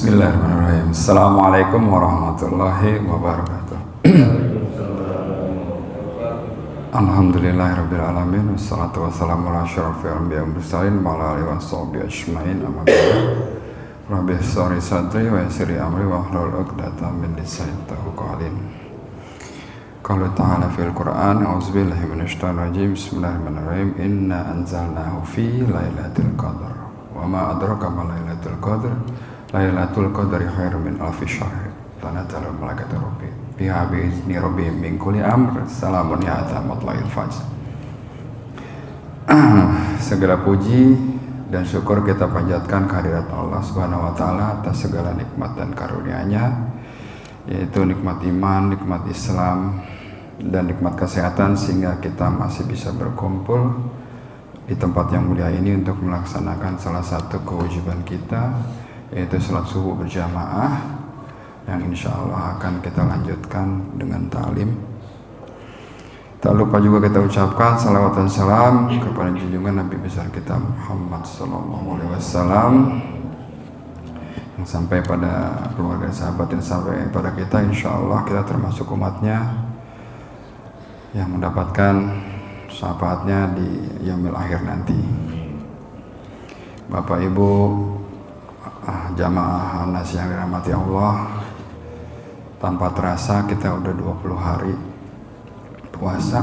Bismillahirrahmanirrahim. Assalamualaikum warahmatullahi wabarakatuh. Alhamdulillahirabbil alamin wassalatu wassalamu ala asyrofil anbiya'i wal mursalin wa ala alihi washabihi ajmain. Amma ba'du. Rabbi shrah li sadri wa yassir li amri wa hlul 'uqdatam min lisani yafqahu qawli. Qala ta'ala fil Qur'an a'udzubillahi minasyaitonir rajim. Bismillahirrahmanirrahim. Inna anzalnahu fi lailatul qadar. Wa ma adraka ma lailatul qadar. Lailatul qadri khairum min alfi syahr. Tanazzalul malaikatu biha bi'izni rabbihim min kulli amr. Salamun hiya hatta matla'il fajr. Segala puji dan syukur kita panjatkan kehadirat Allah Subhanahu wa taala atas segala nikmat dan karunia-Nya, yaitu nikmat iman, nikmat Islam, dan nikmat kesehatan, sehingga kita masih bisa berkumpul di tempat yang mulia ini untuk melaksanakan salah satu kewajiban kita, yaitu salat subuh berjamaah, yang insya Allah akan kita lanjutkan dengan ta'lim. Tak lupa juga kita ucapkan salawat dan salam kepada junjungan Nabi besar kita Muhammad SAW, yang sampai pada keluarga sahabat dan sampai pada kita. Insya Allah kita termasuk umatnya yang mendapatkan syafaatnya di yaumil akhir nanti. Bapak Ibu jamaah Anas yang dirahmati Allah, tanpa terasa kita udah 20 hari puasa.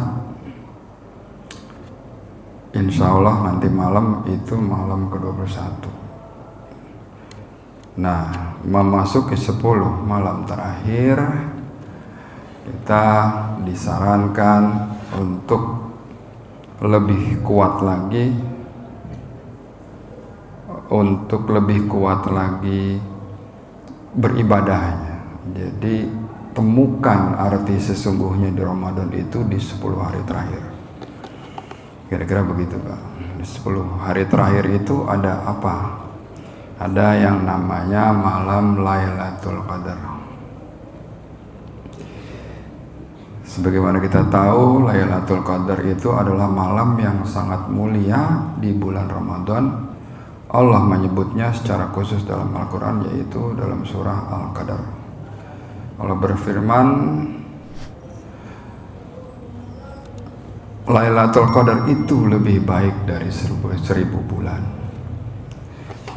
Insya Allah nanti malam itu malam ke-21. Nah, memasuki 10 malam terakhir, kita disarankan untuk lebih kuat lagi, beribadahnya. Jadi temukan arti sesungguhnya di Ramadan itu di 10 hari terakhir. Kira-kira begitu, Pak. Di 10 hari terakhir itu ada apa? Ada yang namanya malam Lailatul Qadar. Sebagaimana kita tahu, Lailatul Qadar itu adalah malam yang sangat mulia di bulan Ramadan. Allah menyebutnya secara khusus dalam Al-Quran, yaitu dalam surah Al-Qadar. Allah berfirman, Lailatul Qadar itu lebih baik dari 1000 bulan.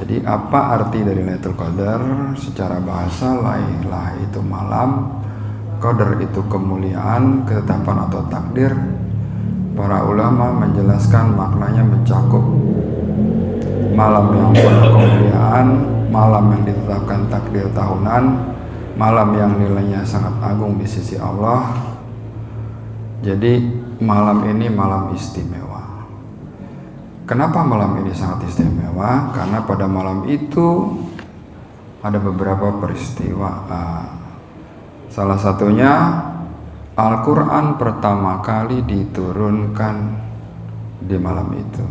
Jadi apa arti dari Lailatul Qadar? Secara bahasa, Lailah itu malam, Qadar itu kemuliaan, ketetapan atau takdir. Para ulama menjelaskan maknanya mencakup malam yang penuh kemuliaan, malam yang ditetapkan takdir tahunan, malam yang nilainya sangat agung di sisi Allah. Jadi malam ini malam istimewa. Kenapa malam ini sangat istimewa? Karena pada malam itu ada beberapa peristiwa. Salah satunya Al-Quran pertama kali diturunkan di malam itu.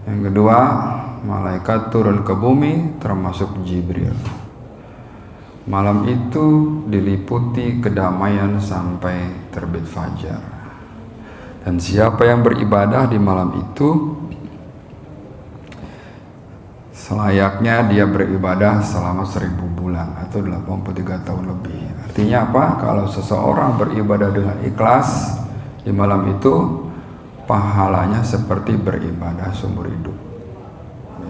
Yang kedua, malaikat turun ke bumi termasuk Jibril. Malam itu diliputi kedamaian sampai terbit fajar. Dan siapa yang beribadah di malam itu, selayaknya dia beribadah selama 1000 bulan atau 83 tahun lebih. Artinya apa? Kalau seseorang beribadah dengan ikhlas di malam itu, pahalanya seperti beribadah seumur hidup.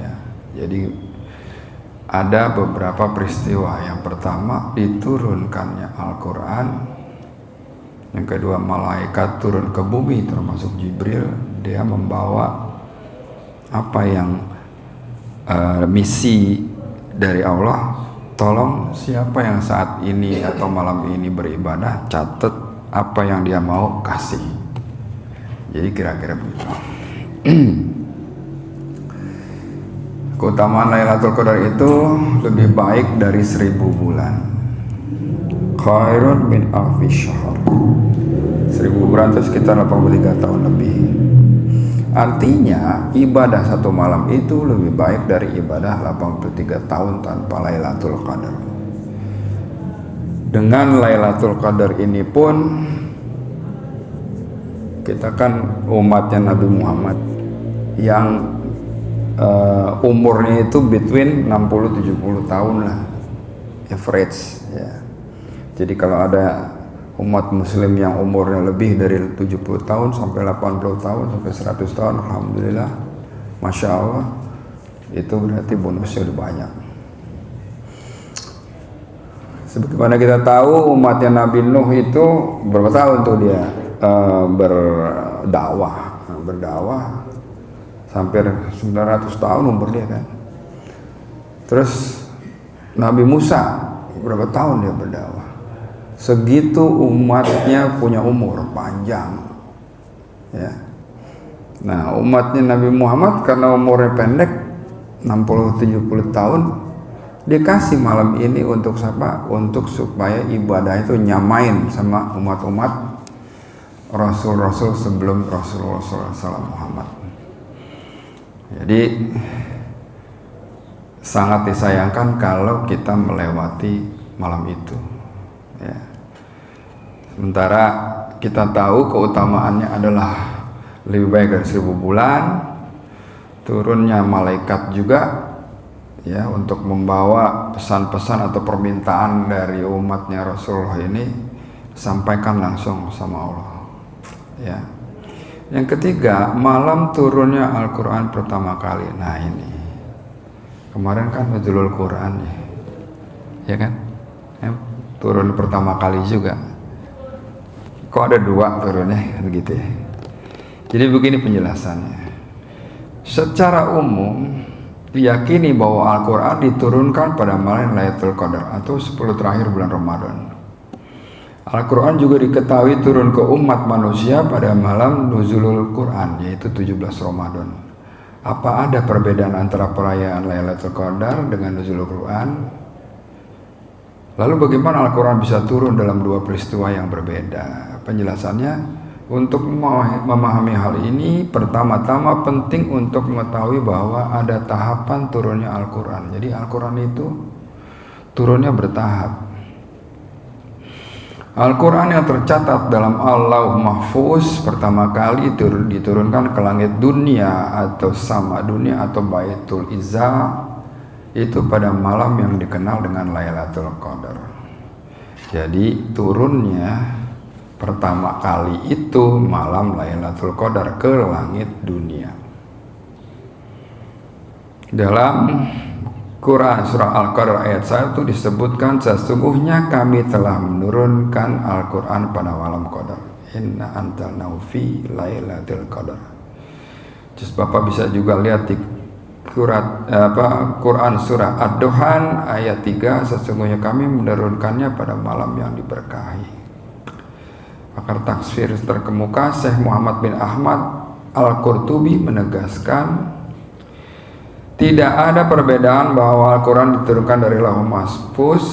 Ya, jadi ada beberapa peristiwa. Yang pertama, diturunkannya Al-Quran. Yang kedua, malaikat turun ke bumi termasuk Jibril. Dia membawa apa yang misi dari Allah. Tolong siapa yang saat ini atau malam ini beribadah, catat apa yang dia mau kasih. Jadi kira-kira begitu. Keutamaan Lailatul Qadar itu lebih baik dari 1000 bulan. Khairun min alfi syahr. 1000 bulan itu sekitar 83 tahun lebih. Artinya ibadah satu malam itu lebih baik dari ibadah 83 tahun tanpa Lailatul Qadar. Dengan Lailatul Qadar ini pun, kita kan umatnya Nabi Muhammad yang umurnya itu between 60-70 tahun lah, average ya. Jadi kalau ada umat muslim yang umurnya lebih dari 70 tahun sampai 80 tahun sampai 100 tahun, alhamdulillah, masya Allah, itu berarti bonusnya udah banyak. Sebagaimana kita tahu umatnya Nabi Nuh itu berapa tahun tuh dia berdakwah hampir 900 tahun umur dia kan. Terus Nabi Musa berapa tahun dia berdakwah? Segitu umatnya punya umur panjang ya. Nah, umatnya Nabi Muhammad karena umurnya pendek 60-70 tahun, dikasih malam ini untuk siapa? Untuk supaya ibadah itu nyamain sama umat-umat Rasul-Rasul sebelum Rasulullah SAW Muhammad. Jadi sangat disayangkan kalau kita melewati malam itu ya. Sementara kita tahu keutamaannya adalah lebih baik dari 1000 bulan, turunnya malaikat juga ya untuk membawa pesan-pesan atau permintaan dari umatnya Rasulullah ini sampaikan langsung sama Allah ya. Yang ketiga, malam turunnya Al-Quran pertama kali. Nah ini kemarin kan Nuzulul Quran ya kan, turun pertama kali juga. Kok ada dua turunnya begitu ya. Jadi begini penjelasannya. Secara umum diyakini bahwa Al-Quran diturunkan pada malam Lailatul Qadar atau 10 terakhir bulan Ramadan. Al-Quran juga diketahui turun ke umat manusia pada malam Nuzulul Quran, yaitu 17 Ramadan. Apa ada perbedaan antara perayaan Lailatul Qadar dengan Nuzulul Quran? Lalu bagaimana Al-Quran bisa turun dalam dua peristiwa yang berbeda? Penjelasannya, untuk memahami hal ini, pertama-tama penting untuk mengetahui bahwa ada tahapan turunnya Al-Quran. Jadi Al-Quran itu turunnya bertahap. Al-Quran yang tercatat dalam Al-Lauh Mahfuz pertama kali diturunkan ke langit dunia atau sama dunia atau Baitul Izzah itu pada malam yang dikenal dengan Lailatul Qadar. Jadi turunnya pertama kali itu malam Lailatul Qadar ke langit dunia. Dalam Quran surah Al-Qadar ayat 1 disebutkan, sesungguhnya kami telah menurunkan Al-Quran pada malam Qadar. Inna anzalnahu fi Lailatul Qadar. Terus Bapak bisa juga lihat di Quran surah Ad-Duhan ayat 3, sesungguhnya kami menurunkannya pada malam yang diberkahi. Pakar tafsir terkemuka Syekh Muhammad bin Ahmad Al-Qurtubi menegaskan, tidak ada perbedaan bahwa Al-Quran diturunkan dari Lauh Mahfuz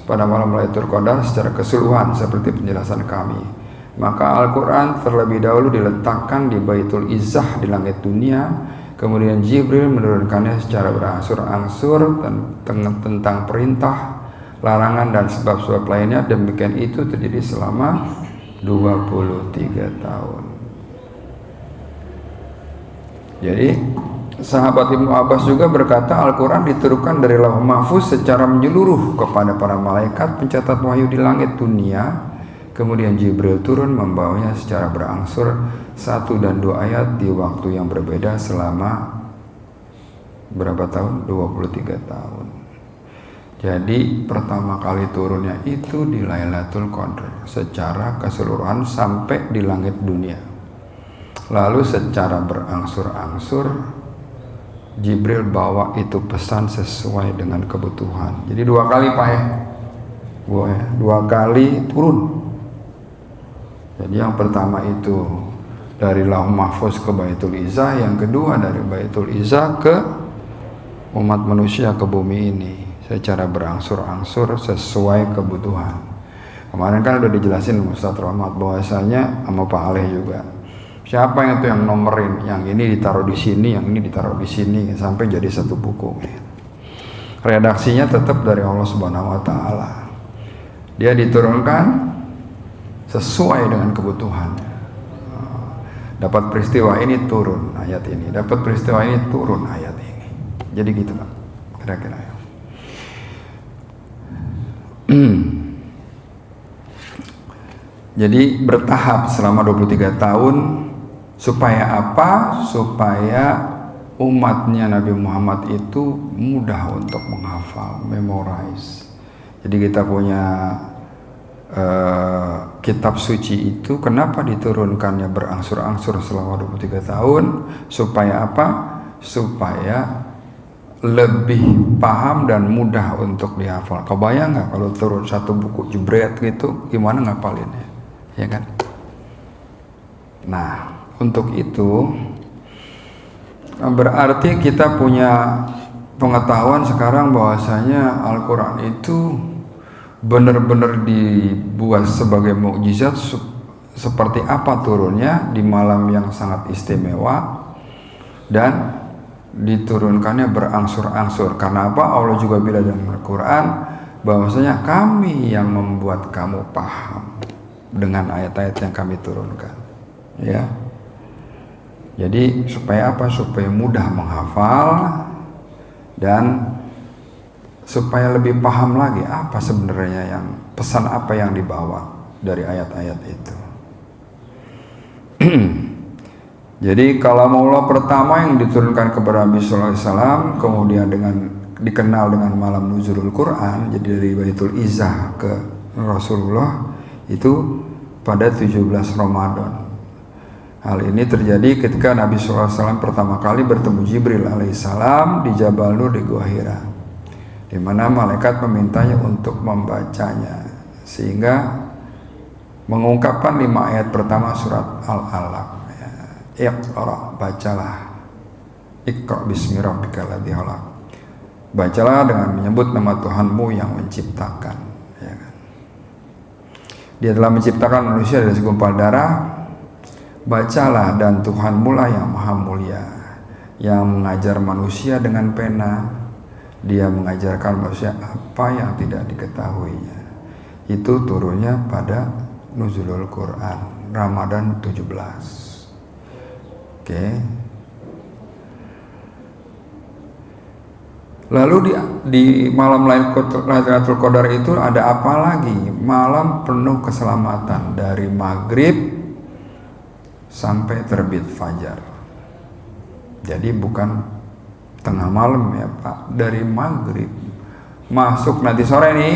pada malam Lailatul Qadar secara keseluruhan seperti penjelasan kami. Maka Al-Quran terlebih dahulu diletakkan di Baitul Izzah di langit dunia, kemudian Jibril menurunkannya secara berangsur-angsur tentang perintah, larangan dan sebab-sebab lainnya. Demikian itu terjadi selama 23 tahun. Jadi sahabat Ibnu Abbas juga berkata, Al-Quran diturunkan dari Lauh Mahfuz secara menyeluruh kepada para malaikat pencatat wahyu di langit dunia. Kemudian Jibril turun membawanya secara berangsur 1 dan 2 ayat di waktu yang berbeda selama berapa tahun? 23 tahun. Jadi pertama kali turunnya itu di Lailatul Qadar secara keseluruhan sampai di langit dunia. Lalu secara berangsur-angsur Jibril bawa itu pesan sesuai dengan kebutuhan. Jadi 2 kali Pak ya, 2 kali turun. Jadi yang pertama itu dari Lauh Mahfuz ke Baitul Izzah, yang kedua dari Baitul Izzah ke umat manusia ke bumi ini secara berangsur-angsur sesuai kebutuhan. Kemarin kan udah dijelasin Ustaz Rahmat bahwasanya sama Pak Aleh juga. Siapa yang itu yang nomerin, yang ini ditaruh di sini, yang ini ditaruh di sini sampai jadi satu buku. Redaksinya tetap dari Allah Subhanahu wa taala. Dia diturunkan sesuai dengan kebutuhannya. Dapat peristiwa ini turun ayat ini, dapat peristiwa ini turun ayat ini. Jadi gitu Pak, kira-kira ya. Jadi bertahap selama 23 tahun. Supaya apa? Supaya umatnya Nabi Muhammad itu mudah untuk menghafal, memorize. Jadi kita punya kitab suci itu kenapa diturunkannya berangsur-angsur selama 23 tahun? Supaya apa? Supaya lebih paham dan mudah untuk dihafal. Kau bayang nggak kalau turun satu buku jebret gitu, gimana ngapalinnya? Ya kan? Nah, untuk itu berarti kita punya pengetahuan sekarang bahwasanya Al-Quran itu benar-benar dibuat sebagai mukjizat, seperti apa turunnya di malam yang sangat istimewa dan diturunkannya berangsur-angsur. Karena apa? Allah juga bilang dalam Al-Quran bahwasanya kami yang membuat kamu paham dengan ayat-ayat yang kami turunkan, ya. Jadi supaya apa? Supaya mudah menghafal dan supaya lebih paham lagi apa sebenarnya yang pesan apa yang dibawa dari ayat-ayat itu. Jadi kalau Maula pertama yang diturunkan kepada Nabi sallallahu alaihi wasallam, kemudian dikenal dengan malam nuzulul Quran, jadi dari Baitul Izzah ke Rasulullah itu pada 17 Ramadan. Hal ini terjadi ketika Nabi SAW pertama kali bertemu Jibril alaihissalam di Jabal Nur di Gua Hira, di mana malaikat memintanya untuk membacanya, sehingga mengungkapkan 5 ayat pertama surat Al-Alaq. Iqra, bacalah. Iqra bismi rabbikal ladzi khalaq. Bacalah dengan menyebut nama Tuhanmu yang menciptakan. Ya kan? Dia telah menciptakan manusia dari segumpal darah. Bacalah, dan Tuhanmu lah yang maha mulia, yang mengajar manusia dengan pena. Dia mengajarkan manusia apa yang tidak diketahuinya. Itu turunnya pada nuzulul Quran Ramadan 17. Oke. Lalu di malam Lailatul Qadar itu ada apa lagi? Malam penuh keselamatan dari maghrib sampai terbit fajar. Jadi bukan tengah malam ya Pak, dari maghrib masuk nanti sore nih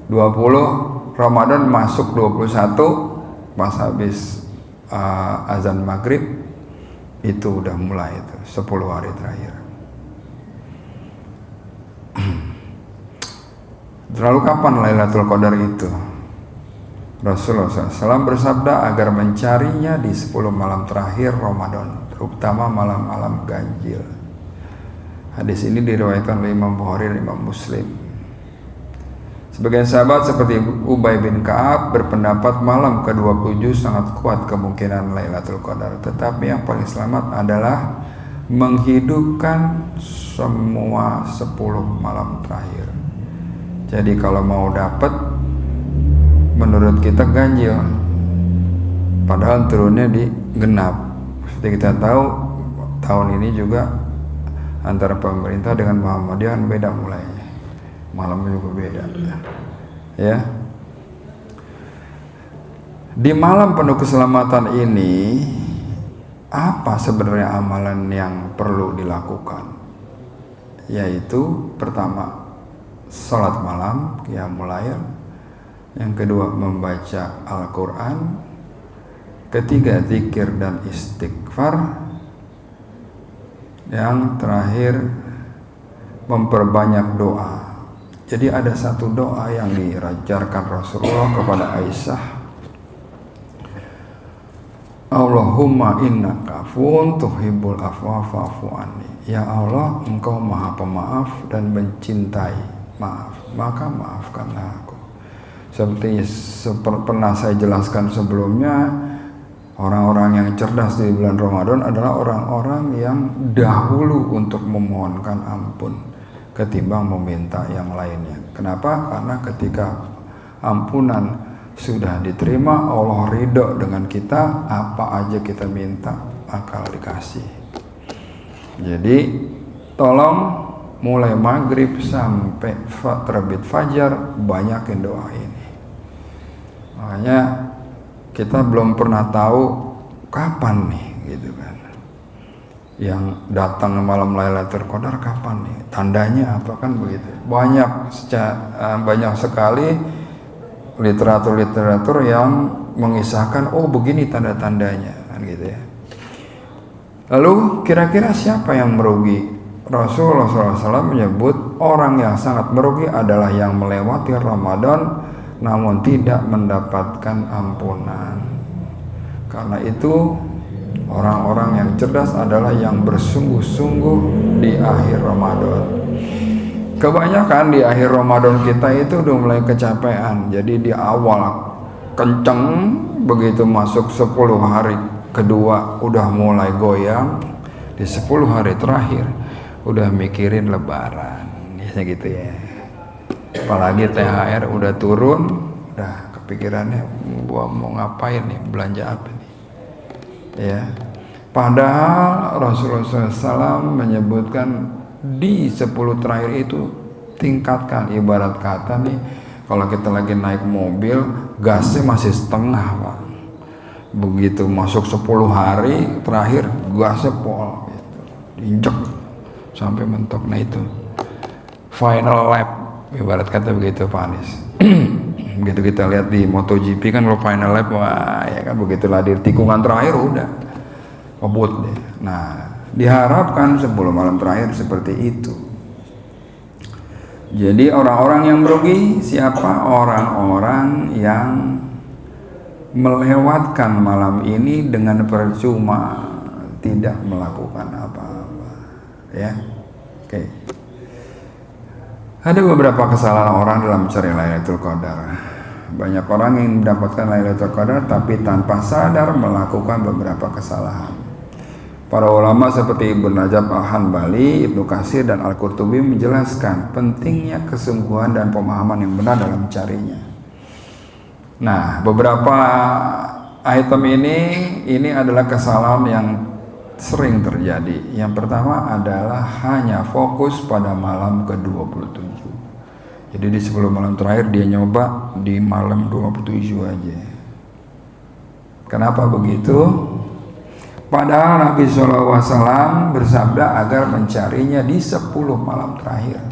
20 Ramadan masuk 21 pas habis azan maghrib itu udah mulai itu 10 hari terakhir. Lalu kapan Lailatul Qadar itu? Rasulullah SAW bersabda agar mencarinya di 10 malam terakhir Ramadan, terutama malam-malam ganjil. Hadis ini diriwayatkan oleh Imam Bukhari dan Imam Muslim. Sebagian sahabat seperti Ubay bin Ka'ab berpendapat malam ke-27 sangat kuat kemungkinan Lailatul Qadar, tetapi yang paling selamat adalah menghidupkan semua 10 malam terakhir. Jadi kalau mau dapat, menurut kita ganjil, padahal turunnya di genap. Seperti kita tahu tahun ini juga antara pemerintah dengan Muhammadiyah beda mulainya, malamnya juga beda, ya. Di malam penuh keselamatan ini, apa sebenarnya amalan yang perlu dilakukan? Yaitu pertama, salat malam, qiyamul lail. Yang kedua, membaca Al-Quran. Ketiga, zikir dan istighfar. Yang terakhir, memperbanyak doa. Jadi ada satu doa yang dirajarkan Rasulullah kepada Aisyah. Allahumma innaka afuwun tuhibbul afwa fa'fu anni. Ya Allah, Engkau Maha Pemaaf dan mencintai maaf, maka maafkanlah aku. Seperti pernah saya jelaskan sebelumnya, orang-orang yang cerdas di bulan Ramadan adalah orang-orang yang dahulu untuk memohonkan ampun ketimbang meminta yang lainnya. Kenapa? Karena ketika ampunan sudah diterima, Allah ridho dengan kita, apa aja kita minta akan dikasih. Jadi tolong mulai maghrib sampai terbit fajar, banyakin doa ini. Makanya kita belum pernah tahu kapan nih, gitu kan. Yang datang malam Lailatul Qadar kapan nih? Tandanya apa, kan begitu. Banyak sekali literatur yang mengisahkan, oh begini tanda-tandanya, kan gitu ya. Lalu kira-kira siapa yang merugi? Rasulullah SAW menyebut orang yang sangat merugi adalah yang melewati Ramadan namun tidak mendapatkan ampunan. Karena itu orang-orang yang cerdas adalah yang bersungguh-sungguh di akhir Ramadan. Kebanyakan di akhir Ramadan kita itu udah mulai kecapean. Jadi di awal kenceng, begitu masuk 10 hari kedua udah mulai goyang. Di 10 hari terakhir udah mikirin lebaran. Biasanya gitu ya. Apalagi THR udah turun, udah kepikirannya mau ngapain nih, belanja apa nih. Ya, padahal Rasulullah SAW menyebutkan di 10 terakhir itu tingkatkan. Ibarat kata nih, kalau kita lagi naik mobil, gasnya masih setengah, Pak. Begitu masuk 10 hari terakhir, gasnya pol, gitu. Diinjek sampai mentok. Nah itu final lap, ibarat kata begitu, Pak Anies. Begitu kita lihat di MotoGP kan, kalau final lap, wah ya kan, begitulah di tikungan terakhir udah ngebut deh. Nah, diharapkan 10 malam terakhir seperti itu. Jadi orang-orang yang merugi siapa? Orang-orang yang melewatkan malam ini dengan percuma, tidak melakukan apa-apa. Ya, oke. Ada beberapa kesalahan orang dalam mencari Lailatul Qadar. Banyak orang yang mendapatkan Lailatul Qadar tapi tanpa sadar melakukan beberapa kesalahan. Para ulama seperti Ibnu Rajab Al-Hanbali, Ibnu Katsir, dan Al-Qurtubi menjelaskan pentingnya kesungguhan dan pemahaman yang benar dalam mencarinya. Nah, beberapa item ini adalah kesalahan yang sering terjadi. Yang pertama adalah hanya fokus pada malam ke-27. Jadi di 10 malam terakhir dia nyoba di malam 27 aja. Kenapa begitu? Padahal Nabi SAW bersabda agar mencarinya di 10 malam terakhir,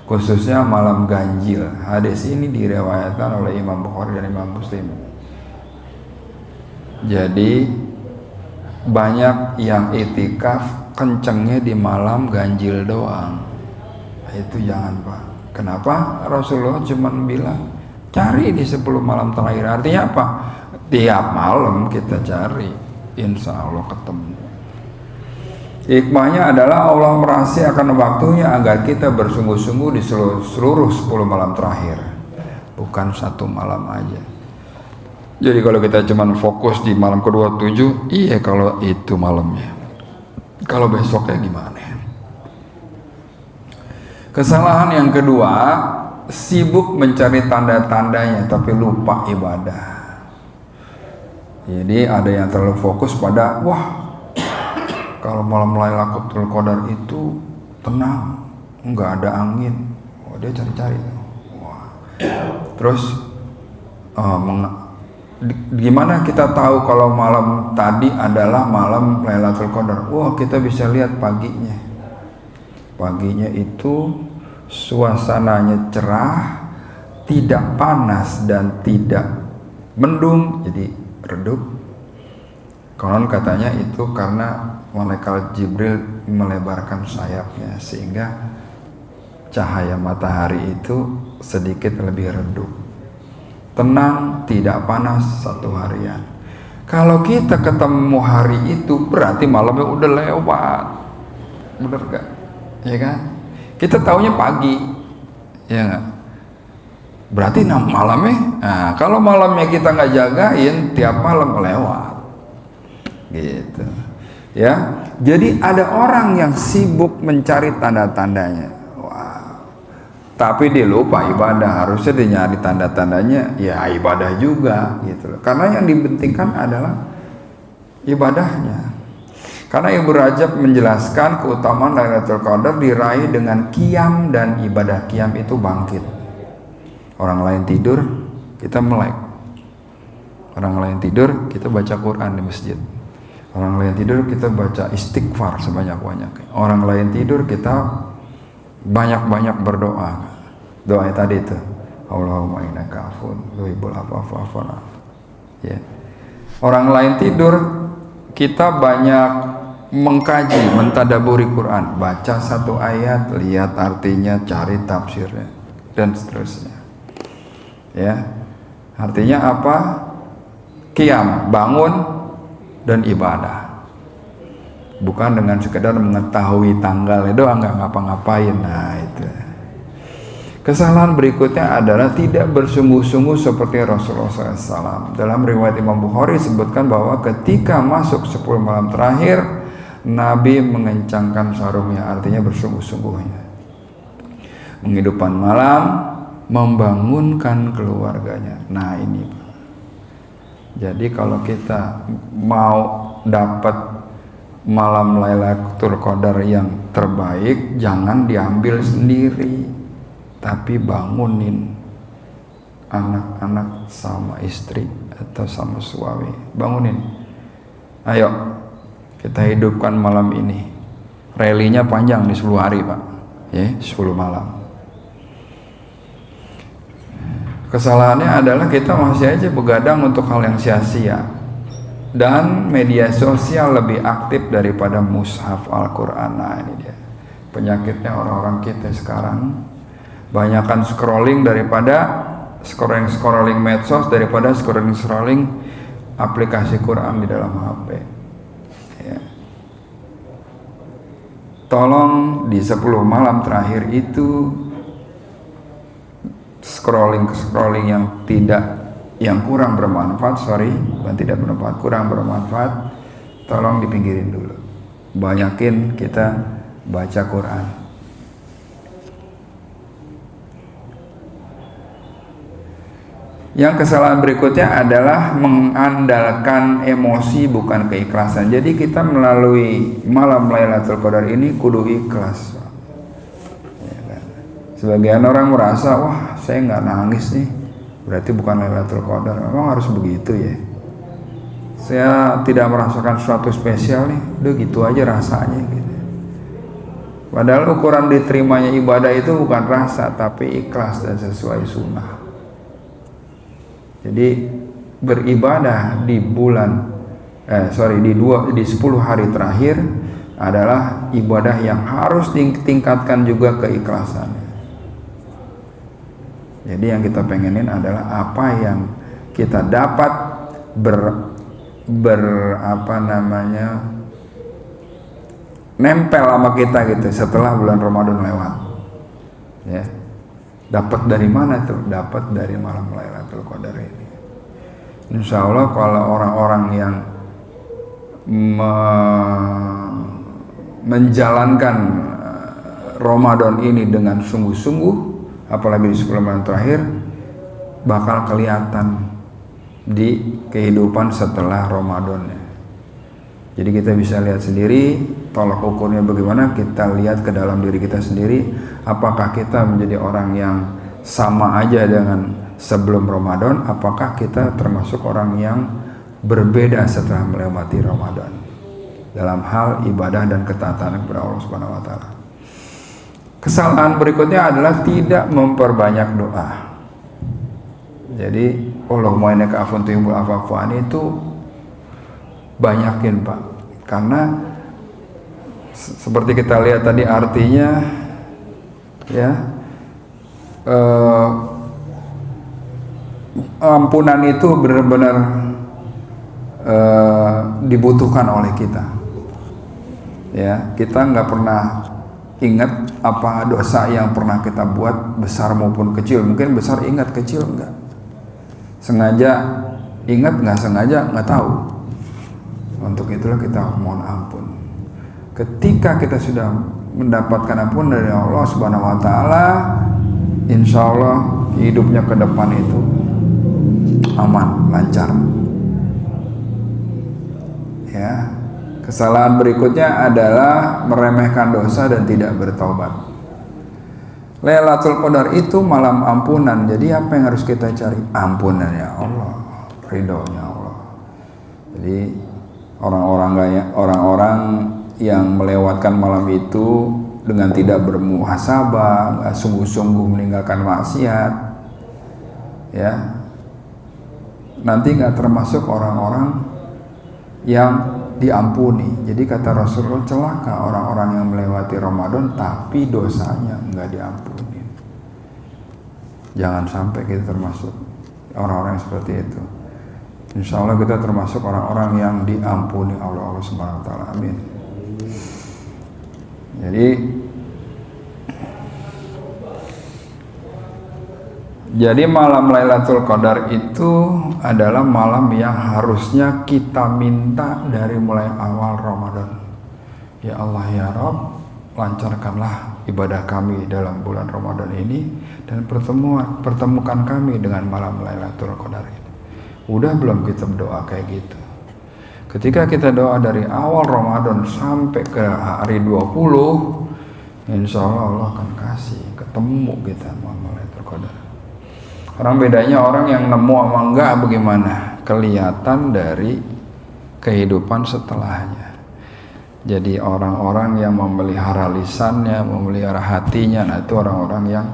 khususnya malam ganjil. Hadis ini diriwayatkan oleh Imam Bukhari dan Imam Muslim. Jadi banyak yang itikaf kencengnya di malam ganjil doang. Itu jangan, Pak. Kenapa? Rasulullah cuma bilang cari di 10 malam terakhir. Artinya apa? Tiap malam kita cari, insya Allah ketemu. Hikmahnya adalah Allah merahasiakan waktunya agar kita bersungguh-sungguh di seluruh 10 malam terakhir, bukan satu malam aja. Jadi kalau kita cuma fokus di malam ke-27, iya kalau itu malamnya. Kalau besoknya gimana? Kesalahan yang kedua, sibuk mencari tanda-tandanya tapi lupa ibadah. Jadi ada yang terlalu fokus pada, wah, kalau malam Lailatul Qadar itu tenang, nggak ada angin. Oh, dia cari-cari. Wah. Terus gimana kita tahu kalau malam tadi adalah malam Lailatul Qadar? Wah, kita bisa lihat paginya. Paginya itu suasananya cerah, tidak panas dan tidak mendung, jadi redup. Konon katanya itu karena malaikat Jibril melebarkan sayapnya sehingga cahaya matahari itu sedikit lebih redup. Tenang, tidak panas satu harian. Kalau kita ketemu hari itu berarti malamnya udah lewat. Bener gak? Ya kan? Kita taunya pagi. Ya gak? Berarti malamnya, nah kalau malamnya kita nggak jagain, tiap malam lewat, gitu, ya. Jadi ada orang yang sibuk mencari tanda-tandanya, wow. Tapi dia lupa ibadah. Harusnya dia nyari tanda-tandanya, ya ibadah juga, gitu. Karena yang dipentingkan adalah ibadahnya. Karena Ibnu Rajab menjelaskan keutamaan Lailatul Qadar diraih dengan qiyam dan ibadah. Qiyam itu bangkit. Orang lain tidur, kita melek. Orang lain tidur, kita baca Quran di masjid. Orang lain tidur, kita baca istighfar sebanyak-banyaknya. Orang lain tidur, kita banyak-banyak berdoa. Doa tadi itu, Allahumma innaka afuwwun tuhibbul afwa fa'fu anna. Ya. Orang lain tidur, kita banyak mengkaji, mentadaburi Quran, baca satu ayat, lihat artinya, cari tafsirnya, dan seterusnya. Ya, artinya apa? Qiyam, bangun dan ibadah. Bukan dengan sekedar mengetahui tanggalnya doang, nggak ngapa-ngapain. Nah itu. Kesalahan berikutnya adalah tidak bersungguh-sungguh seperti Rasulullah SAW. Dalam riwayat Imam Bukhari disebutkan bahwa ketika masuk 10 malam terakhir, Nabi mengencangkan sarungnya, artinya bersungguh-sungguhnya. Menghidupkan malam, membangunkan keluarganya. Nah ini, jadi kalau kita mau dapat malam Lailatul Qadar yang terbaik, jangan diambil sendiri, tapi bangunin anak-anak sama istri atau sama suami. Bangunin, ayo kita hidupkan malam ini. Relinya panjang di 10 hari Pak, ya 10 malam. Kesalahannya adalah kita masih aja begadang untuk hal yang sia-sia. Dan media sosial lebih aktif daripada mushaf Al-Quran. Nah ini dia penyakitnya orang-orang kita sekarang. Banyakan scrolling daripada scrolling medsos, daripada scrolling aplikasi Quran di dalam HP. Ya. Tolong di 10 malam terakhir itu scrolling yang kurang bermanfaat, bukan tidak bermanfaat, kurang bermanfaat, tolong dipinggirin dulu. Banyakin kita baca Quran. Yang kesalahan berikutnya adalah mengandalkan emosi bukan keikhlasan. Jadi kita melalui malam Lailatul Qadar ini kudu ikhlas. Ya kan? Sebagian orang merasa, wah saya nggak nangis nih, berarti bukan Lailatul Qadar. Memang harus begitu ya? Saya tidak merasakan sesuatu spesial nih, udah gitu aja rasanya. Gitu. Padahal ukuran diterimanya ibadah itu bukan rasa, tapi ikhlas dan sesuai sunnah. Jadi beribadah di di 10 hari terakhir adalah ibadah yang harus ditingkatkan juga keikhlasannya. Jadi yang kita pengenin adalah apa yang kita dapat nempel sama kita gitu setelah bulan Ramadan lewat. Ya. Dapat dari mana tuh? Dapat dari malam Lailatul Qadar ini. Insya Allah kalau orang-orang yang menjalankan Ramadan ini dengan sungguh-sungguh, apalagi di 10 malam terakhir, bakal kelihatan di kehidupan setelah Ramadannya. Jadi kita bisa lihat sendiri tolak ukurnya bagaimana. Kita lihat ke dalam diri kita sendiri, apakah kita menjadi orang yang sama aja dengan sebelum Ramadan, apakah kita termasuk orang yang berbeda setelah melewati Ramadan dalam hal ibadah dan ketaatan kepada Allah Subhanahu wa taala. Kesalahan berikutnya adalah tidak memperbanyak doa. Jadi Allahumma innaka afuwwun tuhibbul afwa fa'fu anni itu banyakin Pak, karena seperti kita lihat tadi artinya ya, ampunan itu benar-benar dibutuhkan oleh kita. Ya, kita nggak pernah ingat apa dosa yang pernah kita buat, besar maupun kecil. Mungkin besar ingat, kecil enggak. Sengaja ingat, nggak sengaja nggak tahu. Untuk itulah kita mohon ampun. Ketika kita sudah mendapatkan ampun dari Allah Subhanahu wa taala, insya Allah hidupnya ke depan itu aman, lancar. Ya. Kesalahan berikutnya adalah meremehkan dosa dan tidak bertobat. Lailatul Qadar itu malam ampunan. Jadi apa yang harus kita cari? Ampunannya Allah, ridhonya Allah. Jadi orang-orang yang melewatkan malam itu dengan tidak bermuhasabah, nggak sungguh-sungguh meninggalkan maksiat, ya, nanti nggak termasuk orang-orang yang diampuni. Jadi kata Rasulullah, celaka orang-orang yang melewati Ramadan tapi dosanya nggak diampuni. Jangan sampai kita termasuk orang-orang yang seperti itu. Insya Allah kita termasuk orang-orang yang diampuni oleh Allah Subhanahu Wa Taala. Amin. Jadi malam Lailatul Qadar itu adalah malam yang harusnya kita minta dari mulai awal Ramadan. Ya Allah ya Rabb, lancarkanlah ibadah kami dalam bulan Ramadan ini dan pertemukan kami dengan malam Lailatul Qadar ini. Udah belum kita berdoa kayak gitu? Ketika kita doa dari awal Ramadan sampai ke hari 20, insya Allah akan kasih ketemu kita malam Lailatul Qadar. Orang bedanya orang yang nemu sama enggak bagaimana? Kelihatan dari kehidupan setelahnya. Jadi orang-orang yang memelihara lisannya, memelihara hatinya, nah itu orang-orang yang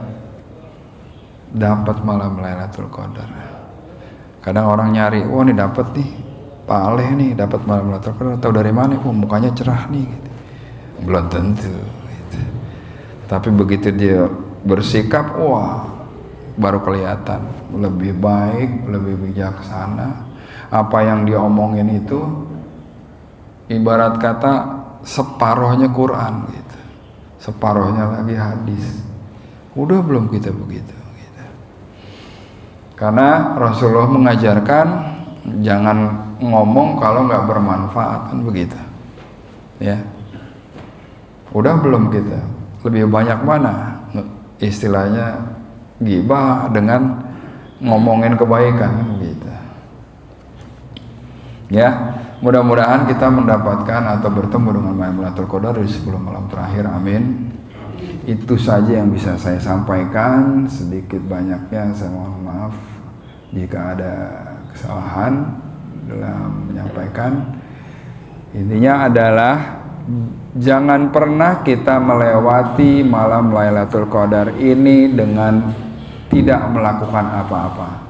dapat malam Lailatul Qadar. Kadang orang nyari, oh ini dapat nih, Pak Aleh nih dapat malam Lailatul Qadar. Tahu dari mana? Oh mukanya cerah nih. Gitu. Belum tentu. Gitu. Tapi begitu dia bersikap, wah, baru kelihatan lebih baik, lebih bijaksana. Apa yang dia omongin itu ibarat kata separohnya Quran gitu, separohnya lagi hadis. Udah belum kita begitu gitu. Karena Rasulullah mengajarkan jangan ngomong kalau nggak bermanfaat, kan begitu ya. Udah belum kita lebih banyak mana istilahnya ghibah dengan ngomongin kebaikan gitu. Ya, mudah-mudahan kita mendapatkan atau bertemu dengan malam Lailatul Qadar di 10 malam terakhir. Amin. Itu saja yang bisa saya sampaikan. Sedikit banyaknya saya mohon maaf jika ada kesalahan dalam menyampaikan. Intinya adalah jangan pernah kita melewati malam Lailatul Qadar ini dengan tidak melakukan apa-apa.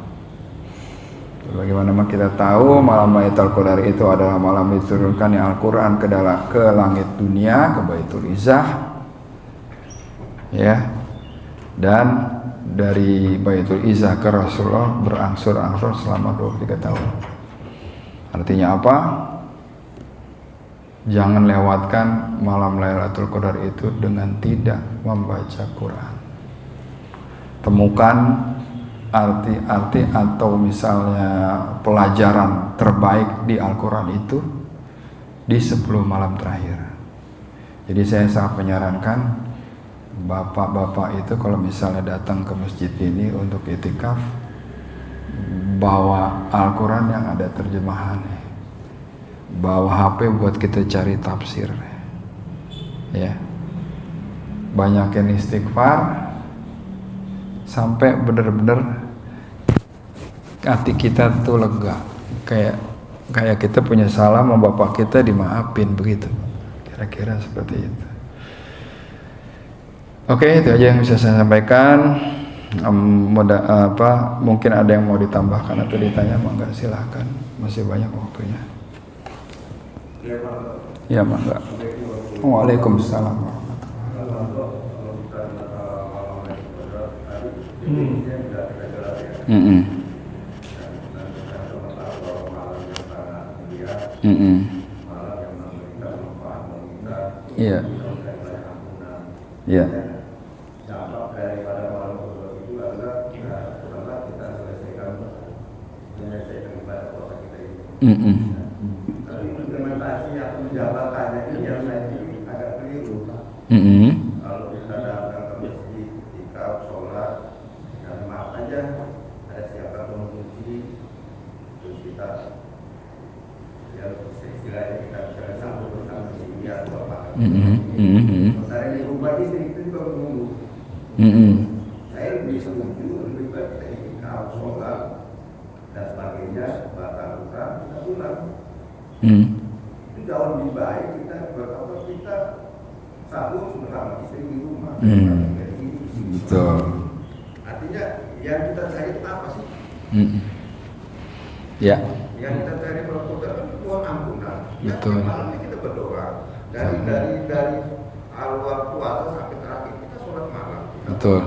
Bagaimana kita tahu malam Lailatul Qadar itu adalah malam diturunkannya Al-Quran ke langit dunia, ke Baitul Izzah, ya, dan dari Baitul Izzah ke Rasulullah berangsur-angsur selama 23 tahun. Artinya apa? Jangan lewatkan malam Lailatul Qadar itu dengan tidak membaca Quran. Temukan arti-arti atau misalnya pelajaran terbaik di Al-Quran itu di 10 malam terakhir. Jadi saya sangat menyarankan bapak-bapak itu kalau misalnya datang ke masjid ini untuk itikaf, bawa Al-Quran yang ada terjemahannya, bawa HP buat kita cari tafsir, ya, banyakin istighfar sampai benar-benar hati kita tuh lega, kayak kita punya salah sama bapak kita dimaafin, begitu kira-kira seperti itu. Oke, itu aja yang bisa saya sampaikan. Mungkin ada yang mau ditambahkan atau ditanya, mangga silahkan, masih banyak waktunya. Ya mangga. Waalaikumsalam. Iya. Iya. Implementasi atau menjabakannya ini yang saya ini agak keliru. Kalau kita datang ke masjid, ketika sholat, dan maaf aja, ada siapa pengungsi, terus kita, ya istilahnya kita bisa sambut Sementara di rumah istri itu juga menunggu. Saya lebih setuju lebih baik kita iktikaf, sholat dan sebagainya, batal Quran, kita pulang. Itu jauh lebih baik kita berapa kita sahur bersama istri di rumah. Betul. Artinya yang kita cari itu apa sih? Ya. Yang kita cari Quran kan mohon ampunan. Betul. Malamnya kita berdoa. Dari awal puasa sampai terakhir kita sholat malam. Betul.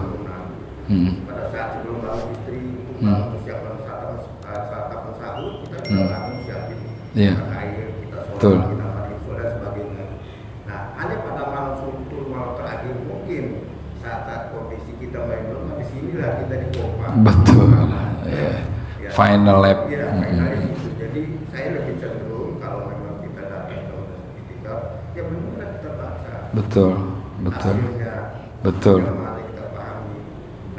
Pada saat sebelum bangun istri untuk persiapan sarapan sahur kita bangun siapin air, kita sholat, kita mandi sholat sebagainya. Nah hanya pada malam subuh malam terakhir mungkin saat kondisi kita main belum di sinilah kita dipompa. Betul. Final lap. Jadi saya lebih cenderung kalau memang kita datang ke iktikaf, ya benar kita baca. Betul. Kita pahami.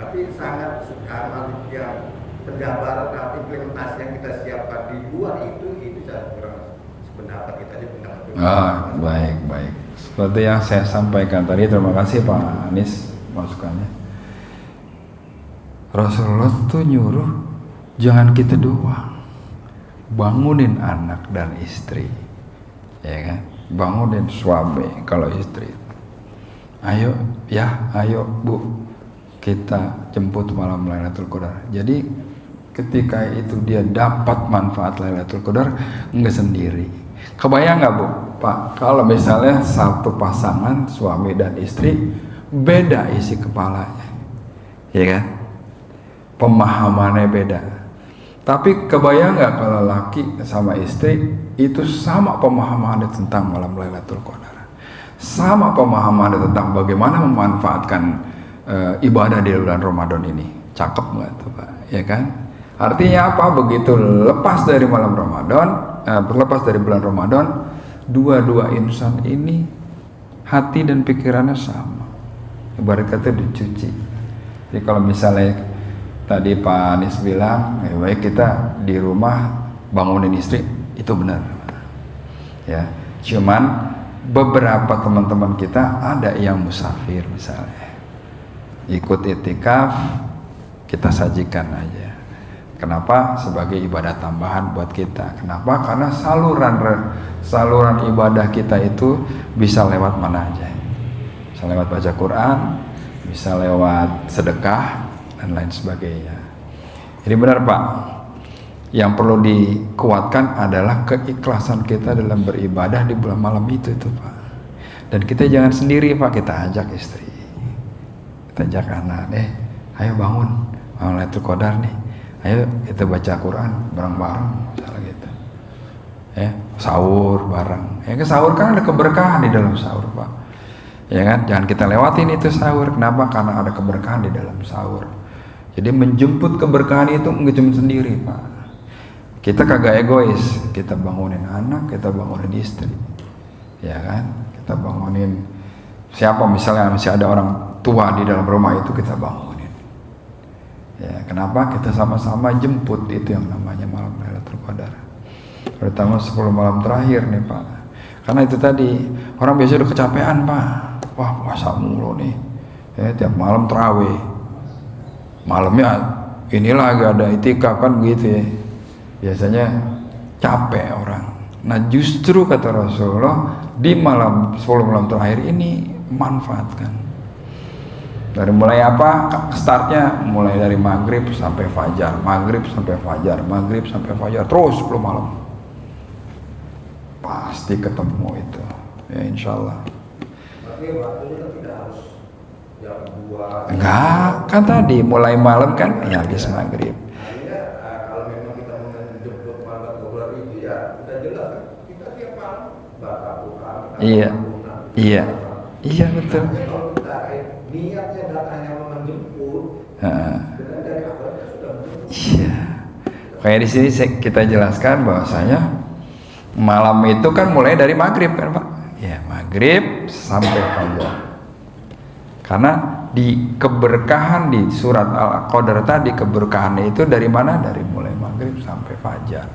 Tapi sangat amat yang penjabaran atau implementasi yang kita siapkan di luar itu saya kurang sependapat kita di pendapat. Baik. Seperti yang saya sampaikan tadi, terima kasih Pak Anies masukannya. Rasulullah tuh nyuruh jangan kita doang, bangunin anak dan istri, ya kan? Bangunin suami kalau istri. Ayo Bu, kita jemput malam Lailatul Qadar. Jadi ketika itu dia dapat manfaat Lailatul Qadar, nggak sendiri. Kebayang nggak Bu, Pak, kalau misalnya satu pasangan suami dan istri beda isi kepalanya, ya kan? Pemahamannya beda. Tapi kebayang nggak kalau laki sama istri itu sama pemahamannya tentang malam Lailatul Qadar, sama pemahamannya tentang bagaimana memanfaatkan ibadah di bulan Ramadan ini. Cakep nggak tuh Pak? Ya kan? Artinya apa? Begitu lepas dari malam Ramadan, berlepas dari bulan Ramadan, dua-dua insan ini hati dan pikirannya sama. Ibarat kata dicuci. Jadi kalau misalnya tadi Pak Anies bilang, baik kita di rumah bangunin istri, itu benar. Ya, cuman beberapa teman-teman kita ada yang musafir misalnya, ikut iktikaf, kita sajikan aja. Kenapa? Sebagai ibadah tambahan buat kita. Kenapa? Karena saluran ibadah kita itu bisa lewat mana aja. Bisa lewat baca Quran, bisa lewat sedekah, dan lain sebagainya. Jadi benar Pak, yang perlu dikuatkan adalah keikhlasan kita dalam beribadah di bulan malam itu Pak. Dan kita jangan sendiri Pak, kita ajak istri, kita ajak anak, ayo bangun Lailatul Qadar nih, ayo kita baca Quran bareng-bareng, misalnya gitu. Sahur bareng. Sahur kan ada keberkahan di dalam sahur Pak. Ya kan, jangan kita lewatin itu sahur. Kenapa? Karena ada keberkahan di dalam sahur. Jadi menjemput keberkahan itu nggak cuma sendiri Pak. Kita kagak egois, kita bangunin anak, kita bangunin istri, ya kan? Kita bangunin siapa misalnya masih ada orang tua di dalam rumah itu kita bangunin. Ya, kenapa? Kita sama-sama jemput itu yang namanya malam Lailatul Qadar. Terutama 10 malam terakhir nih Pak. Karena itu tadi orang biasa udah kecapean Pak. Wah puasa mulu nih, tiap malam tarawih. Malamnya inilah agak ada itikaf kan begitu ya. Biasanya capek orang. Nah justru kata Rasulullah di malam 10 malam terakhir ini manfaatkan. Dari mulai apa? Startnya mulai dari maghrib sampai fajar, maghrib sampai fajar, maghrib sampai fajar, terus 10 malam. Pasti ketemu itu, ya insya Allah. Tapi waktunya tidak harus jam 2. Enggak, kan tadi mulai malam kan ya habis maghrib. Artinya kalau memang kita menjemput malam Qadar itu ya sudah jelas kan kita tiap malam baca Quran. Iya betul. Kalau kita niatnya datangnya menjemput, dengan dari awalnya sudah menjemput. Iya. Kayak di sini kita jelaskan bahwasanya malam itu kan mulai dari maghrib kan Pak? Ya maghrib sampai fajar. Karena di keberkahan di surat Al-Qadar tadi keberkahannya itu dari mana? Dari mulai maghrib sampai fajar.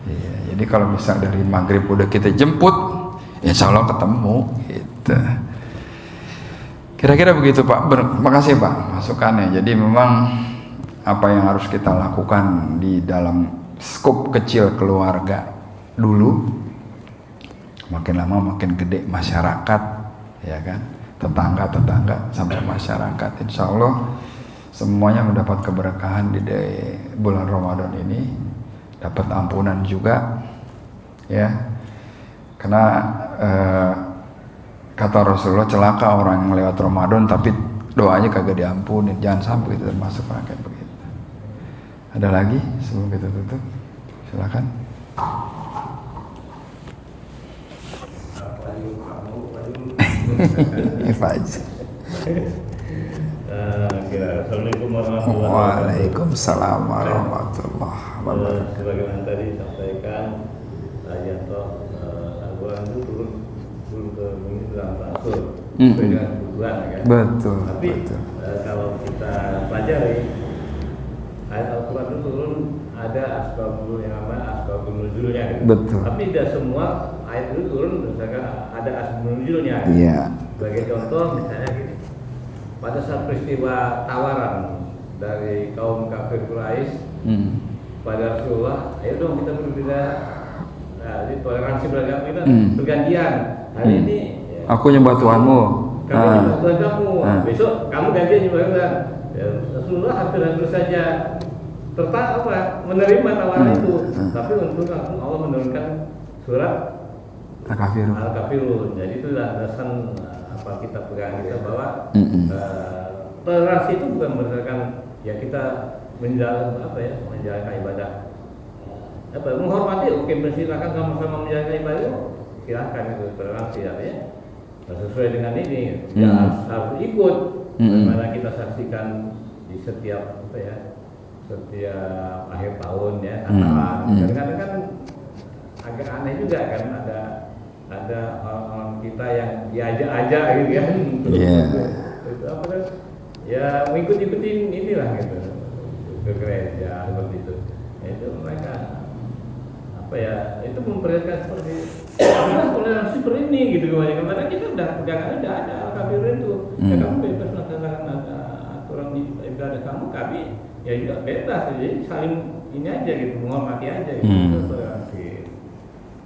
Iya, jadi kalau misal dari maghrib udah kita jemput, insya Allah ketemu gitu. Kira-kira begitu Pak. Makasih Pak masukannya. Jadi memang apa yang harus kita lakukan di dalam skop kecil keluarga dulu, makin lama makin gede masyarakat, ya kan, tetangga sampai masyarakat. Insya Allah semuanya mendapat keberkahan di bulan Ramadan ini, dapat ampunan juga, ya. Karena kata Rasulullah, celaka orang yang lewat Ramadan tapi doanya kagak diampunin. Jangan sampai kita termasuk orang kayak begitu. Ada lagi sebelum kita tutup? Silakan. Fajr. Assalamualaikum warahmatullahi wabarakatuh. Waalaikumsalam warahmatullahi wabarakatuh. Sebagaimana tadi disampaikan, Yanto Al-Quran itu turun ke bumi dalam Rasul sesuai dengan kebutuhan, kan? Betul. Tapi betul. Kalau kita pelajari ayat Al-Quran itu turun, ada asbabul yang asbabul nuzulnya, gitu. Betul. Tapi tidak semua ayat itu turun misalkan ada asbabul nuzulnya. Iya. Sebagai contoh misalnya gini, pada saat peristiwa tawaran dari kaum kafir Quraisy pada Rasulullah, ayo dong kita berbeda, jadi toleransi beragama kita bergantian. Hari ini aku nyembah Tuhanmu, kami nyembah Tuhan kamu, besok kamu gantian nyembah Tuhan. Ya, Rasulullah hampir saja menerima tawaran itu, tapi untuk Allah menurunkan surat Al-Kafirun. Jadi itu dasar apa kita pegang kita bahwa toleransi itu bukan berdasarkan ya kita menjalankan ibadah menghormati, oke, silakan sama-sama menjalankan ibadah, silakan, itu toleransi ya sesuai dengan ini ya harus ikut bagaimana kita saksikan di setiap setiap akhir tahun ya Natalan. Kadang-kadang kan agak aneh juga kan, ada orang-orang kita yang diajak-ajak gitu kan, ya mengikuti inilah gitu ke gereja seperti itu. Itu mereka itu memperlihatkan seperti toleransi seperti ini gitu kebanyakan. Karena kita udah ada Al-Kafirun itu. Ya kamu bebas melaksanakan aturan ibadah kamu, kami ya juga bebas. Jadi saling ini aja gitu, menghormati aja gitu. Itu toleransi.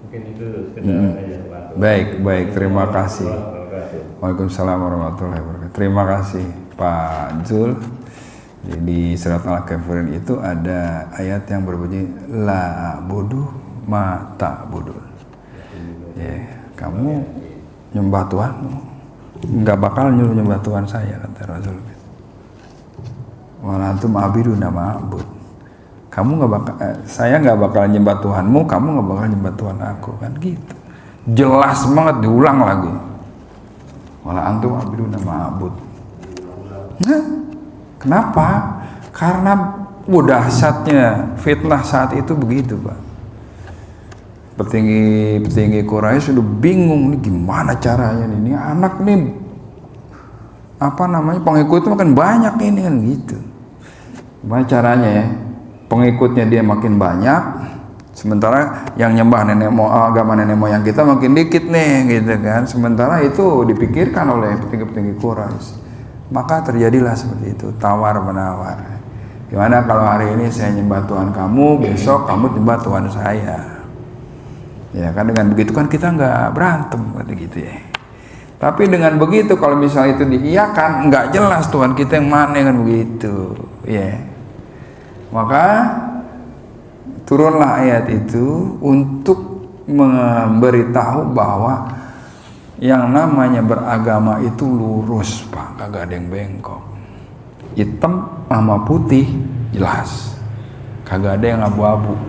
Mungkin itu sekedar aja. Baik, terima kasih. Waalaikumsalam warahmatullahi wabarakatuh. Terima kasih Pak Zul. Di surat Al-Kafirun itu ada ayat yang berbunyi la a'budu ma ta'budun. Ya, kamu nyembah Tuhanmu, nggak bakal nyuruh nyembah Tuhan saya, kata Rasul. Wala antum abiduna ma'bud. Kamu nggak bakal, saya nggak bakal nyembah Tuhanmu, kamu nggak bakal nyembah Tuhan aku, kan gitu. Jelas banget, diulang lagi. Wala antum abiduna ma'bud. Nah, kenapa? Karena dahsyatnya fitnah saat itu begitu, Pak. Petinggi Quraisy sudah bingung nih gimana caranya nih. Ini anak nih pengikutnya makin banyak ini kan gitu. Gimana caranya ya? Pengikutnya dia makin banyak, sementara yang nyembah agama nenek moyang kita makin dikit nih gitu kan. Sementara itu dipikirkan oleh petinggi Quraisy. Maka terjadilah seperti itu, tawar menawar. Gimana kalau hari ini saya nyembah Tuhan kamu, besok kamu nyembah Tuhan saya. Ya kan, dengan begitu kan kita nggak berantem gitu ya. Tapi dengan begitu kalau misalnya itu diiyakan, nggak jelas Tuhan kita yang mana kan begitu. Ya. Maka turunlah ayat itu untuk memberitahu bahwa yang namanya beragama itu lurus, Pak, kagak ada yang bengkok. Hitam sama putih jelas, kagak ada yang abu-abu.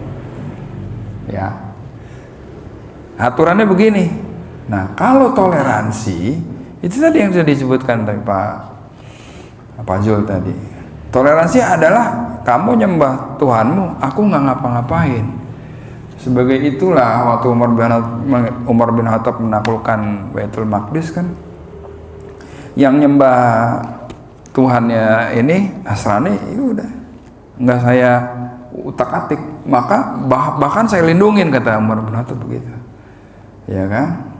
Ya, aturannya begini. Nah, kalau toleransi itu tadi yang sudah disebutkan dari Pak Zul tadi. Toleransi adalah kamu nyembah Tuhanmu, aku nggak ngapa-ngapain. Sebagai itulah waktu Umar bin Khattab menaklukkan Baitul Maqdis kan, yang nyembah Tuhannya ini Nasrani, ya udah nggak saya utak-atik, maka bahkan saya lindungin, kata Umar bin Khattab begitu, ya kan?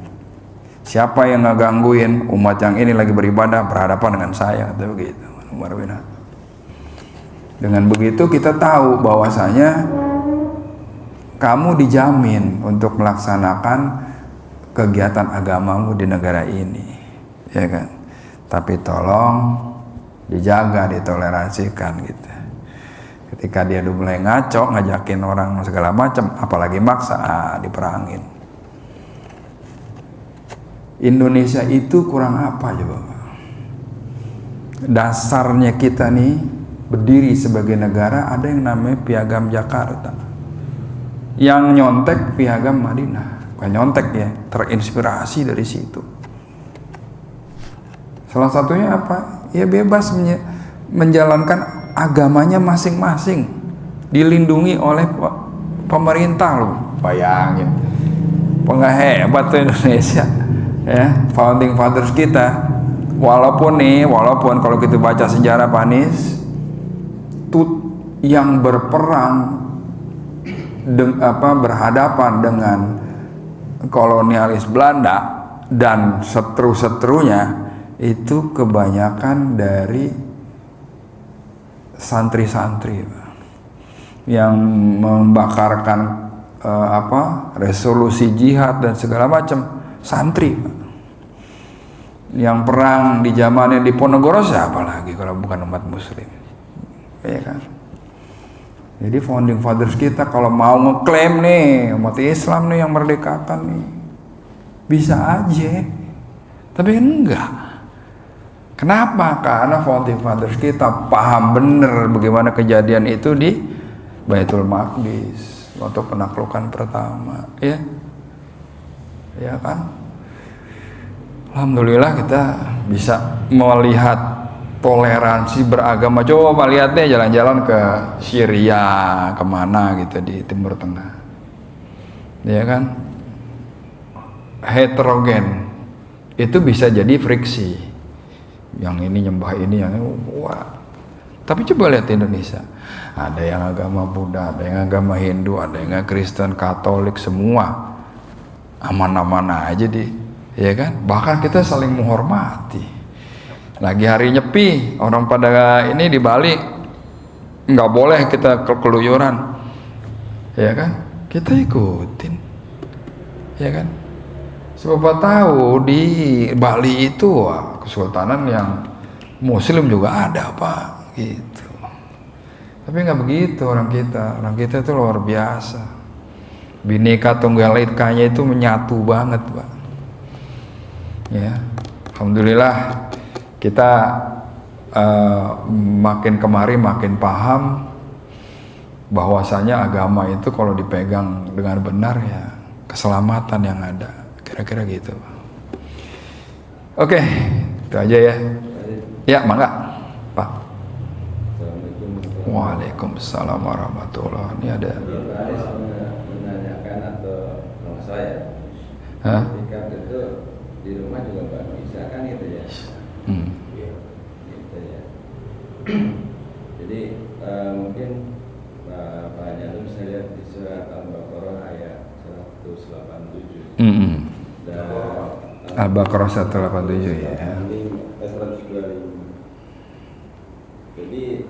Siapa yang ngegangguin umat yang ini lagi beribadah berhadapan dengan saya, kata begitu Umar bin Khattab. Dengan begitu kita tahu bahwasanya kamu dijamin untuk melaksanakan kegiatan agamamu di negara ini, ya kan? Tapi tolong dijaga, ditoleransikan gitu. Ketika dia udah mulai ngaco, ngajakin orang segala macam, apalagi maksa, diperangin. Indonesia itu kurang apa coba? Dasarnya kita nih berdiri sebagai negara ada yang namanya Piagam Jakarta. Yang nyontek Piagam Madinah, bukan nyontek ya, terinspirasi dari situ. Salah satunya apa? Ya bebas menjalankan agamanya masing-masing, dilindungi oleh pemerintah loh. Bayangin, hebat tuh Indonesia, ya, founding fathers kita. Walaupun kalau kita baca sejarah Panis, yang berperang berhadapan dengan kolonialis Belanda dan seteru-seterunya itu kebanyakan dari santri-santri yang membakarkan resolusi jihad dan segala macam. Santri yang perang di zamannya Diponegoro siapa lagi kalau bukan umat muslim, ya kan? Jadi founding fathers kita kalau mau ngeklaim nih umat Islam nih yang merdekakan nih, bisa aja, tapi enggak. Kenapa? Karena founding fathers kita paham bener bagaimana kejadian itu di Baitul Maqdis waktu penaklukan pertama, ya kan? Alhamdulillah kita bisa melihat toleransi beragama. Coba lihat deh jalan-jalan ke Syria, kemana gitu di Timur Tengah, ya kan? Heterogen itu bisa jadi friksi. Yang ini nyembah ini, yang ini, wah. Tapi coba lihat Indonesia, ada yang agama Buddha, ada yang agama Hindu, ada yang Kristen, Katolik, semua aman-aman aja ya kan? Bahkan kita saling menghormati. Lagi hari Nyepi, orang pada ini di Bali nggak boleh kita keluyuran, ya kan? Kita ikutin, ya kan? Sebab tahu di Bali itu kesultanan yang Muslim juga ada Pak, gitu. Tapi nggak begitu orang kita itu luar biasa. Bhinneka Tunggal Ika-nya itu menyatu banget Pak. Ya, alhamdulillah. Kita makin kemari makin paham bahwasanya agama itu kalau dipegang dengan benar ya keselamatan yang ada, kira-kira gitu. Oke, itu aja ya. Ya, mangga, Pak. Waalaikumsalam warahmatullahi. Ini ada. Menanyakan atau saya. Hah? Itikaf itu di rumah juga Pak bisa kan gitu ya? Gitu ya. Jadi mungkin Pak Janum saya lihat di surat Al-Baqarah ayat 187. Dan Al-Baqarah 187 ya. 125. Jadi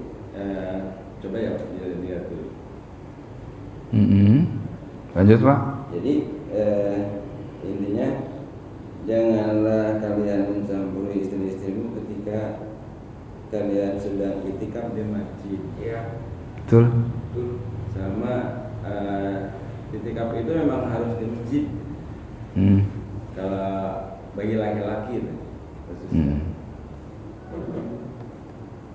coba ya lihat dulu. Lanjut Pak. Jadi intinya janganlah kalian mencampuri istri-istrimu ketika kalian sedang itikaf di masjid. Iya. Betul. Sama itikaf itu memang harus di masjid. Kalau bagi laki-laki itu khususnya.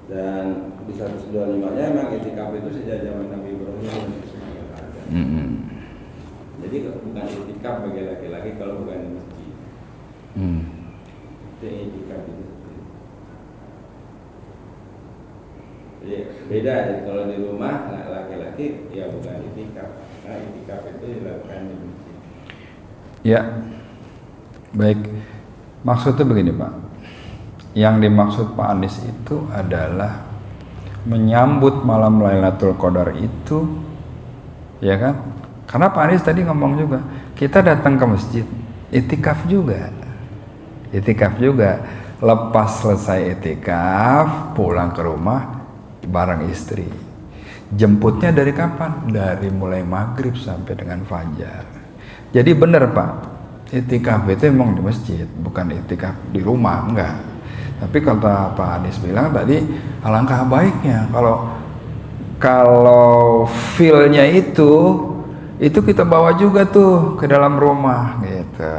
Dan di 125-nya memang itikaf itu sejak zaman Nabi Ibrahim. Jadi bukan itikaf bagi laki-laki kalau bukan di masjid. Itu itikaf itu. Jadi beda. Jadi kalau di rumah laki-laki ya bukan itikaf. Karena itikaf itu dilakukan di masjid. Ya. Baik. Maksudnya begini Pak. Yang dimaksud Pak Anies itu adalah menyambut malam Lailatul Qadar itu, ya kan? Karena Pak Anies tadi ngomong juga, kita datang ke masjid, itikaf juga. Itikaf juga. Lepas selesai itikaf, pulang ke rumah bareng istri. Jemputnya dari kapan? Dari mulai maghrib sampai dengan fajar. Jadi benar Pak, itikaf itu emang di masjid, bukan itikaf di rumah, enggak. Tapi kata Pak Anies bilang tadi, alangkah baiknya kalau feel-nya itu kita bawa juga tuh ke dalam rumah gitu.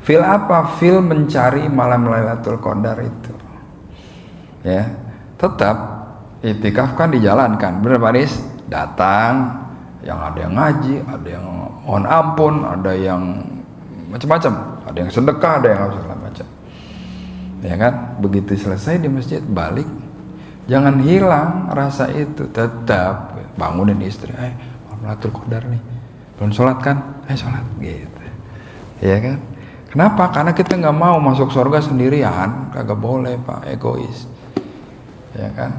Feel apa? Feel mencari malam Lailatul Qadar itu. Ya, tetap itikaf kan dijalankan, benar Pak Anies? Datang, yang ada yang ngaji, ada yang mohon ampun, ada yang macam-macam, ada yang sedekah, ada yang segala macam. Ya kan? Begitu selesai di masjid, balik, jangan hilang rasa itu, tetap bangunin istri, Lailatul Qadar nih, belum sholat kan? Sholat gitu. Ya kan? Kenapa? Karena kita nggak mau masuk surga sendirian, kagak boleh Pak, egois. Ya kan?